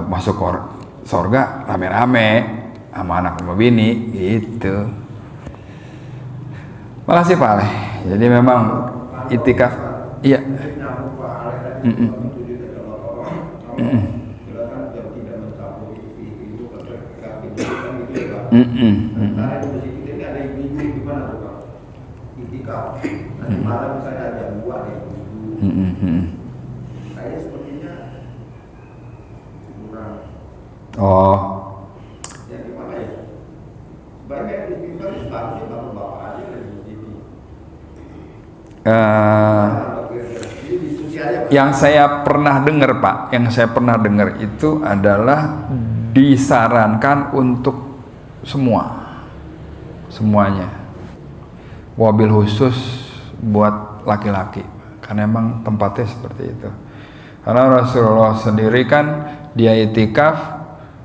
Masuk surga rame-rame sama anak sama bini gitu. Makasih Pak Ale. Jadi memang itikaf, iya. Nanti malam misalnya jam 2 nih, saya sepertinya kurang. Ya gimana ya? Sebaiknya istighfar seharusnya bapak aja dari TV. Yang saya pernah dengar Pak, itu adalah disarankan untuk semuanya. Wabil khusus buat laki-laki, karena emang tempatnya seperti itu. Karena Rasulullah sendiri kan dia itikaf,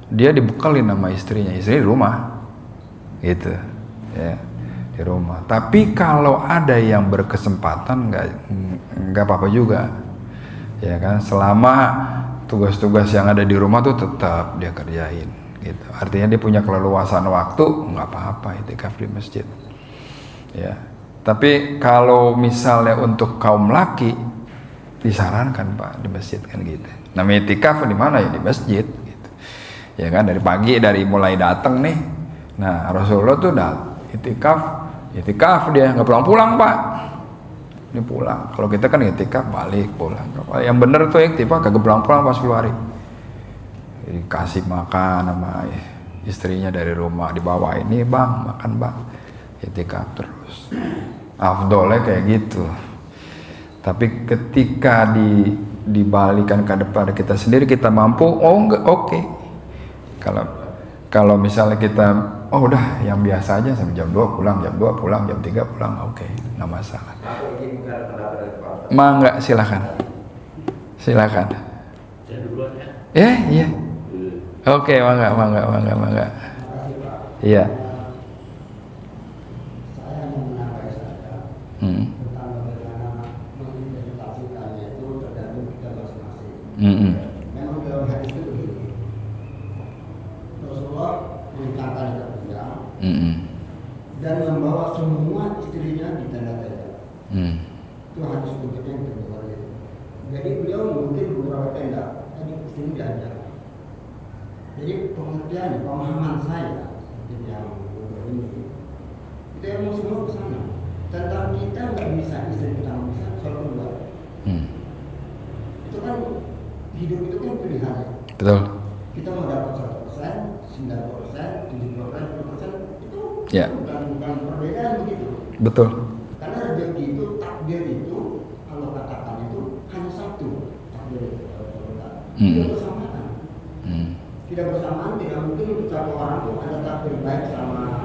dia dibekalin sama istrinya di rumah, gitu, ya, di rumah. Tapi kalau ada yang berkesempatan, nggak apa-apa juga, ya kan. Selama tugas-tugas yang ada di rumah tuh tetap dia kerjain, gitu. Artinya dia punya keleluasan waktu, nggak apa-apa itikaf di masjid. Ya, tapi kalau misalnya untuk kaum laki disarankan Pak di masjid kan gitu. Namanya itikaf di mana ya, di masjid gitu. Ya kan, dari pagi, dari mulai datang nih. Nah, Rasulullah tuh itikaf dia nggak pulang-pulang Pak. Ini pulang. Kalau kita kan itikaf balik pulang. Yang bener tuh itikaf kagak pulang-pulang pas 10 hari. Jadi kasih makan sama istrinya dari rumah, dibawa ini Bang, makan Bang. Itikaf terus, afdolnya kayak gitu. Tapi ketika dibalikan ke depan kita sendiri, kita mampu, enggak, oke. Kalau misalnya kita, udah yang biasa aja sampai jam 2 pulang, jam 2 pulang, jam 3 pulang, oke, nggak masalah. Mangga, silakan. Saya duluan ya. Iya. Oke, mangga. Iya. Memang dalam hadis itu begini, Rasulullah meningkatkan dan membawa semua istrinya di tenda-tenda. Itu hadis berikutnya yang kedua. Jadi beliau mungkin beberapa tenda, tadi istrinya diajak. Jadi pemahaman saya yang ini, itu yang semua ke sana. Tentang kita nggak bisa istri pertama bisa, soal kedua. Itu kan hidup itu kan pilihan. Betul. Kita mau dapat 100%, 90%, 70%, 10% itu bukan perbedaan begitu. Betul. Karena rezeki itu, takdir itu, kalau katakan itu hanya satu takdir itu. Tidak bersamaan. Tidak bersamaan, tidak mungkin untuk satu orang itu ada takdir baik sama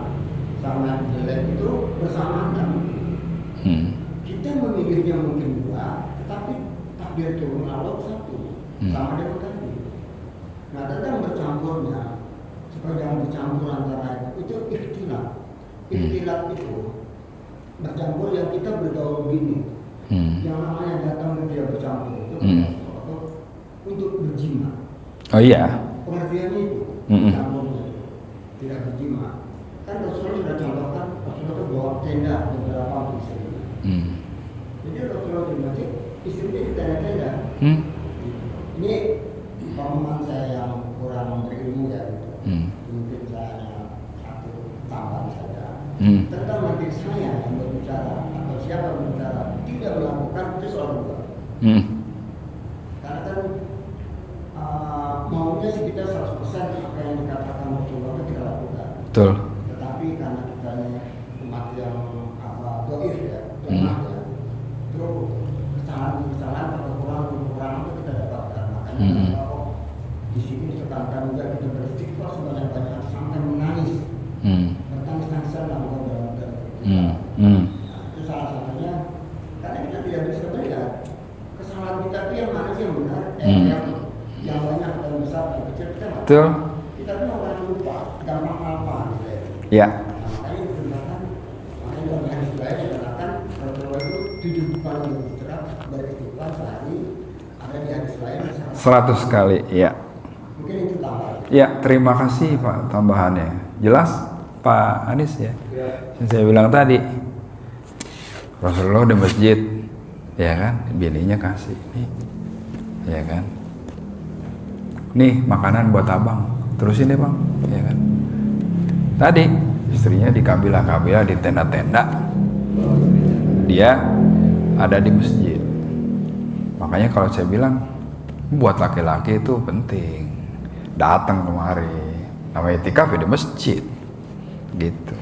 jelek itu bersamaan kan? Kita memilihnya mungkin dua, tetapi takdir turun Allah satu, sama dengan tadi. Nah, tentang bercampurnya, supaya jangan bercampur antara itu ikhtilaf. Ikhtilaf itu bercampur yang kita bergaul begini. Yang namanya datang dia bercampur itu untuk berjima. Oh iya. Pengertiannya itu, bercampurnya tidak berjima. kan Rasulullah sudah contohkan, Rasulullah itu bawa tenda beberapa untuk istrinya. Jadi Rasulullah di masjid, istrinya di tenda-tenda. Ini pemahaman saya yang kurang berilmu ya gitu. Mungkin saya satu tambahan saja. Tentang majelis saya yang berbicara atau siapa yang berbicara tidak melakukan itu soal dua. Karena kan maunya sih kita 100% apa yang dikatakan Rasulullah itu kita lakukan. Betul. Tetapi karena kita umat yang doif ya, lemah ya, itu kesalahan atau kekurangan itu kita dapatkan. Makanya kalau di sini ditekankan juga kita beristighfar sebanyak-banyak sampai menangis. Bertangis-tangisan dalam dalam itu salah satunya karena kita tidak bisa melihat kesalahan kita itu yang mana sih yang benar, yang banyak atau yang besar atau kecil kita nggak. Betul. Kita tuh orang lupa, gampang apa gitu ya. Ya. Makanya dikatakan, makanya dalam hadis lain dikatakan Rasulullah itu 7 kali beristirahat beristighfar sehari, ada di hadis lain 100 kali, ya. Mungkin itu tambah. Ya, terima kasih Pak tambahannya. Jelas Pak Anies ya. Yang saya bilang tadi, Rasulullah di masjid, ya kan, bininya kasih, nih, ya kan. Nih makanan buat abang, terusin deh bang, ya kan. Tadi istrinya di kabilah-kabilah di tenda-tenda, dia ada di masjid. Makanya kalau saya bilang buat laki-laki itu penting, datang kemari, namanya itikaf ya di masjid, gitu.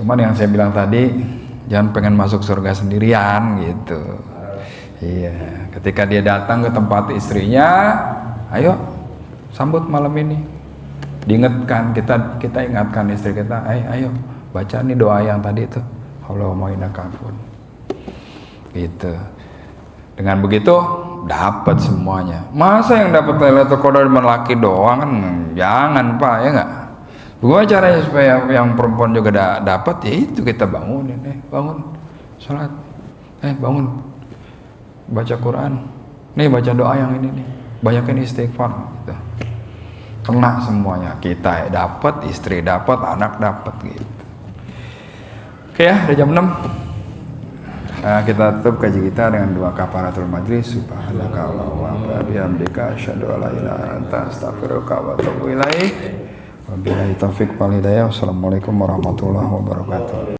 Cuman yang saya bilang tadi, jangan pengen masuk surga sendirian gitu. Iya, ketika dia datang ke tempat istrinya, ayo sambut malam ini. Diingatkan, kita ingatkan istri kita, ayo baca nih doa yang tadi itu. Allahumma innaka afuwwun. Gitu. Dengan begitu dapat semuanya. Masa yang dapat Lailatul Qadar cuma laki doang kan? Jangan Pak, ya enggak? Gua caranya supaya yang perempuan juga dapat, ya itu kita bangunin, bangun sholat, bangun baca Quran, nih baca doa yang ini nih, banyakin istighfar, gitu. Kena semuanya, kita dapat, istri dapat, anak dapat, gitu. Oke ya, udah jam 6. Kita tutup kaji kita dengan doa kafaratul majlis. Subhanaka Allahumma wa bihamdika asyhadu an la ilaha illa anta astaghfiruka wa atubu ilaik. Wabillahi taufiq wal hidayah. Wassalamualaikum warahmatullahi wabarakatuh.